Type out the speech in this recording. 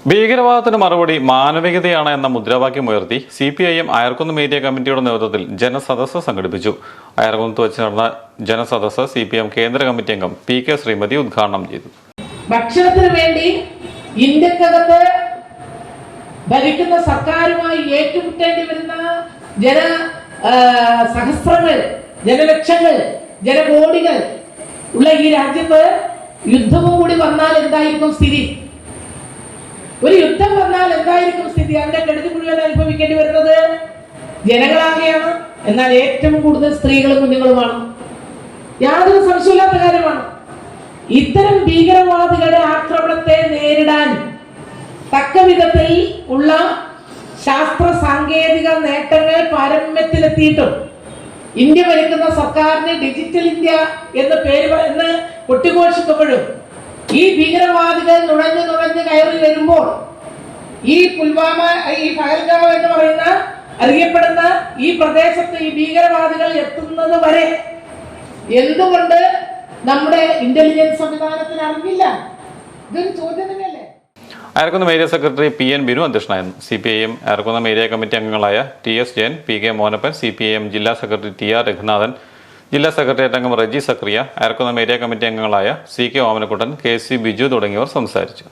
ഭീകരവാദത്തിന് മറുപടി മാനവികതയാണ് എന്ന മുദ്രാവാക്യമുയർത്തി CPIM Ayarkunnam area കമ്മിറ്റിയുടെ നേതൃത്വത്തിൽ ജനസദസ്സ് സംഘടിപ്പിച്ചു. അയർക്കുന്നത്ത് വെച്ച് നടന്ന ജനസദസ്സ് CPM കേന്ദ്ര കമ്മിറ്റി അംഗം PK ശ്രീമതി ഉദ്ഘാടനം ചെയ്തു. ഭക്ഷണത്തിന് വേണ്ടി ഇന്ത്യക്കകത്ത് ഭരിക്കുന്ന സർക്കാരുമായി ഏറ്റുമുട്ടേണ്ടി വരുന്ന സഹസ്രങ്ങൾ, ജനലക്ഷങ്ങൾ, ജനകോടികൾ ഉള്ള ഈ രാജ്യത്ത് യുദ്ധവും കൂടി വന്നാൽ എന്തായിരിക്കും സ്ഥിതി? ഒരു യുദ്ധം വന്നാൽ എന്തായിരിക്കും സ്ഥിതി? അതിന്റെ കെടുതി മുഴുവൻ അനുഭവിക്കേണ്ടി വരുന്നത് ജനങ്ങളാകെയാണ്. എന്നാൽ ഏറ്റവും കൂടുതൽ സ്ത്രീകളും കുഞ്ഞുങ്ങളുമാണ്. യാതൊരു സംശയമില്ലാത്ത കാര്യമാണ്. ഇത്തരം ഭീകരവാദികളുടെ ആക്രമണത്തെ നേരിടാൻ തക്ക വിധത്തിൽ ഉള്ള ശാസ്ത്ര സാങ്കേതിക നേട്ടങ്ങൾ പാരമ്യത്തിലെത്തിയിട്ടും ഇന്ത്യ ഭരിക്കുന്ന സർക്കാരിന് ഡിജിറ്റൽ ഇന്ത്യ എന്ന പേര് കൊട്ടിഘോഷിക്കുമ്പോഴും ഈ ഭീകരവാദികൾ നുഴഞ്ഞു കയറി വരുമ്പോൾ ഈ പുൽവാമ, ഈ പഹൽഗാം എന്ന് പറയുന്ന അറിയപ്പെടുന്ന ഈ പ്രദേശത്ത് ഈ ഭീകരവാദികൾ എത്തുന്നത് വരെ എന്തുകൊണ്ട് നമ്മുടെ ഇന്റലിജൻസ് സംവിധാനത്തിന് അറിഞ്ഞില്ല? ഇതൊരു ചോദ്യം തന്നെയല്ലേ? Ayarkunnam area secretary PN Binu അധ്യക്ഷനായിരുന്നു. CPIM അയർക്കുന്നം ഏരിയ കമ്മിറ്റി അംഗങ്ങളായ TS Jayan, PK Monappan, CPIM ജില്ലാ സെക്രട്ടറി TR രഘുനാഥൻ, ജില്ലാ സെക്രട്ടേറിയറ്റ് അംഗം റജി സക്രിയ, അയർക്കുന്നം ഏരിയ കമ്മിറ്റി അംഗങ്ങളായ CK ഓമനക്കുട്ടൻ, KC ബിജു തുടങ്ങിയവർ സംസാരിച്ചു.